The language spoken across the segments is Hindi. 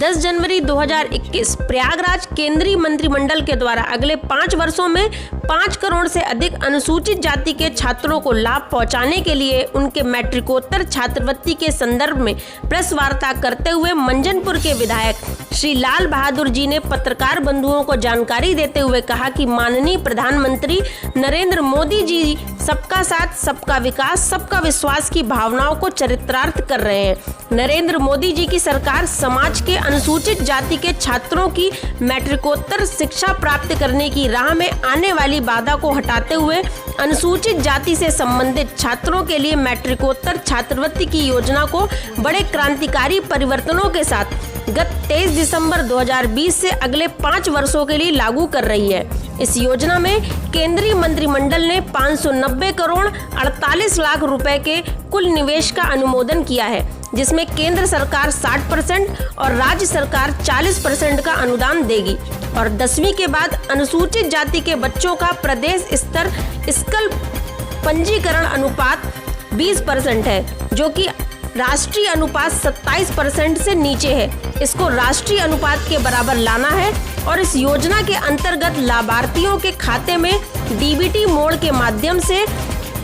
10 जनवरी 2021 प्रयागराज केंद्रीय मंत्रिमंडल के द्वारा अगले 5 वर्षों में 5 करोड़ से अधिक अनुसूचित जाति के छात्रों को लाभ पहुंचाने के लिए उनके मैट्रिकोत्तर छात्रवृत्ति के संदर्भ में प्रेस वार्ता करते हुए मंजनपुर के विधायक श्री लाल बहादुर जी ने पत्रकार बंधुओं को जानकारी देते हुए कहा कि माननीय प्रधानमंत्री नरेंद्र मोदी जी सबका साथ, सबका विकास, सबका विश्वास की भावनाओं को चरितार्थ कर रहे हैं। नरेंद्र मोदी जी की सरकार समाज के अनुसूचित जाति के छात्रों की मैट्रिकोत्तर शिक्षा प्राप्त करने की राह में आने वाली बाधा को हटाते हुए अनुसूचित जाति से संबंधित छात्रों के लिए मैट्रिकोत्तर छात्रवृत्ति की योजना को बड़े क्रांतिकारी परिवर्तनों के साथ गत 23 दिसंबर 2020 से अगले 5 वर्षों के लिए लागू कर रही है। इस योजना में केंद्रीय मंत्रिमंडल ने 590 करोड़ 48 लाख रुपए के कुल निवेश का अनुमोदन किया है, जिसमें केंद्र सरकार 60% और राज्य सरकार 40% का अनुदान देगी और 10वीं के बाद अनुसूचित जाति के बच्चों का प्रदेश स्तर स्कूल पंजीकरण अनुपात 20% है, जो कि राष्ट्रीय अनुपात 27% से नीचे है। इसको राष्ट्रीय अनुपात के बराबर लाना है और इस योजना के अंतर्गत लाभार्थियों के खाते में डीबीटी मोड के माध्यम से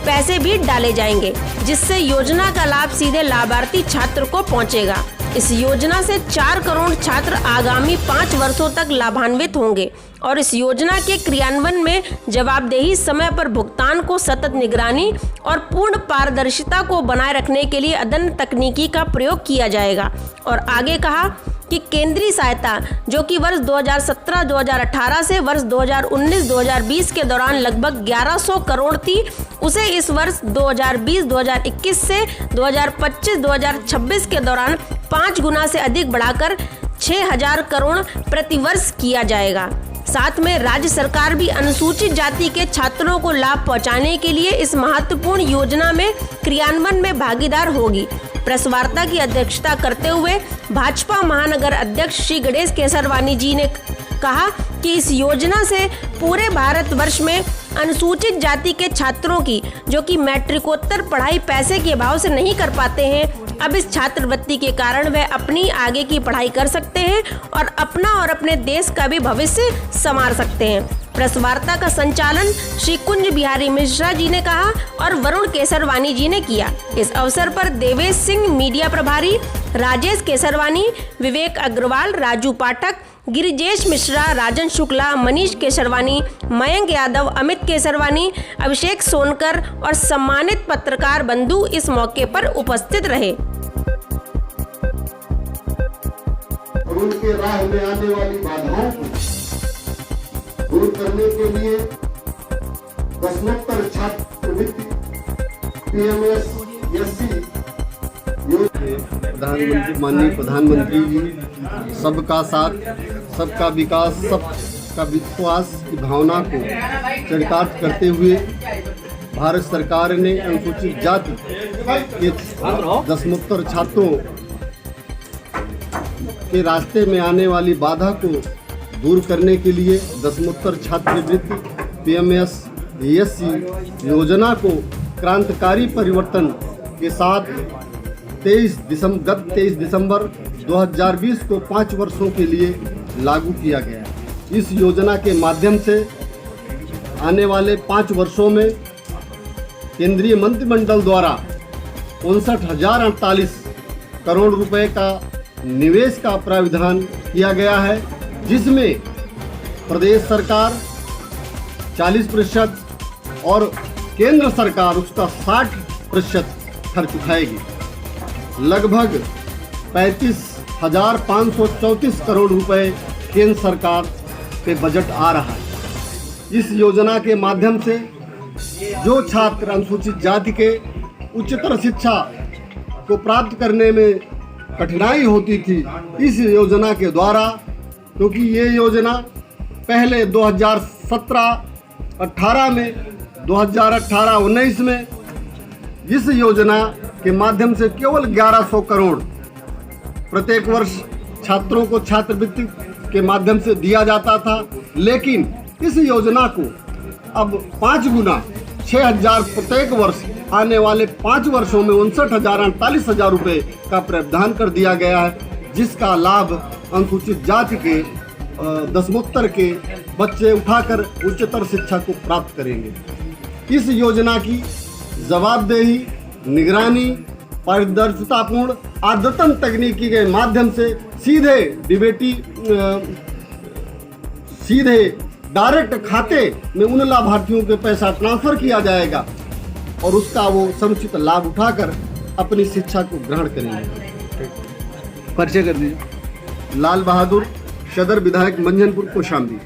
पैसे भी डाले जाएंगे, जिससे योजना का लाभ सीधे लाभार्थी छात्र को पहुंचेगा। इस योजना से 4 करोड़ छात्र आगामी 5 वर्षों तक लाभान्वित होंगे और इस योजना के क्रियान्वयन में जवाबदेही, समय पर भुगतान को सतत निगरानी और पूर्ण पारदर्शिता को बनाए रखने के लिए अदम्य तकनीकी का प्रयोग किया जाएगा। और आगे कहा कि केंद्रीय सहायता जो कि वर्ष 2017-2018 से वर्ष 2019-2020 के दौरान लगभग 1100 करोड़ थी, उसे इस वर्ष 2020-2021 से 2025-2026 के दौरान 5 गुना से अधिक बढ़ाकर 6000 करोड़ प्रतिवर्ष किया जाएगा। साथ में राज्य सरकार भी अनुसूचित जाति के छात्रों को लाभ पहुंचाने के लिए इस महत्वपूर्ण योजना में क्रियान्वयन में भागीदार होगी। प्रेस वार्ता की अध्यक्षता करते हुए भाजपा महानगर अध्यक्ष श्री गणेश केसरवानी जी ने कहा कि इस योजना से पूरे भारतवर्ष में अनुसूचित जाति के छात्रों की जो कि मैट्रिकोत्तर पढ़ाई पैसे के अभाव से नहीं कर पाते हैं, अब इस छात्रवृत्ति के कारण वह अपनी आगे की पढ़ाई कर सकते हैं और अपना और अपने देश का भी भविष्य संवार सकते हैं। प्रेस वार्ता का संचालन श्री कुंज बिहारी मिश्रा जी ने कहा और वरुण केसरवानी जी ने किया। इस अवसर पर देवेश सिंह मीडिया प्रभारी, राजेश केसरवानी, विवेक अग्रवाल, राजू पाठक, गिरिजेश मिश्रा, राजन शुक्ला, मनीष केसरवानी, मयंक यादव, अमित केसरवानी, अभिषेक सोनकर और सम्मानित पत्रकार बंधु इस मौके पर उपस्थित रहे। उनके राह में आने वाली बाधाओं को दूर करने के लिए दशमोत्तर छात्रवृत्ति PMS-SC प्रधानमंत्री माननीय प्रधानमंत्री जी सबका साथ, सबका विकास, सबका विश्वास की भावना को चरितार्थ करते हुए भारत सरकार ने अनुसूचित जाति के दशमोत्तर छात्रों के रास्ते में आने वाली बाधा को दूर करने के लिए दशमोत्तर छात्रवृत्ति PMS-SC योजना को क्रांतिकारी परिवर्तन के साथ गत 23 दिसंबर 2020 को 5 वर्षों के लिए लागू किया गया है। इस योजना के माध्यम से आने वाले 5 वर्षों में केंद्रीय मंत्रिमंडल द्वारा 59,048 करोड़ रुपए का निवेश का प्राविधान किया गया है, जिसमें प्रदेश सरकार 40% और केंद्र सरकार उसका 60% खर्च उठाएगी। लगभग 35,534 करोड़ रुपए केंद्र सरकार पे बजट आ रहा है। इस योजना के माध्यम से जो छात्र अनुसूचित जाति के उच्चतर शिक्षा को प्राप्त करने में कठिनाई होती थी, इस योजना के द्वारा, क्योंकि ये योजना पहले 2017-18 में, 2018-19 में इस योजना के माध्यम से केवल 1100 करोड़ प्रत्येक वर्ष छात्रों को छात्रवृत्ति के माध्यम से दिया जाता था, लेकिन इस योजना को अब 5 गुना 6,000 प्रत्येक वर्ष आने वाले 5 वर्षों में 59,048 रुपये का प्रावधान कर दिया गया है, जिसका लाभ अनुसूचित जाति के दसमोत्तर के बच्चे उठाकर उच्चतर शिक्षा को प्राप्त करेंगे। इस योजना की जवाबदेही, निगरानी, पारदर्शितापूर्ण अद्यतन तकनीकी के माध्यम से सीधे डायरेक्ट खाते में उन लाभार्थियों के पैसा ट्रांसफर किया जाएगा और उसका वो समुचित लाभ उठाकर अपनी शिक्षा को ग्रहण करेंगे। परिचय कर दीजिए। लाल बहादुर, सदर विधायक मंझनपुर कौशाम्बी।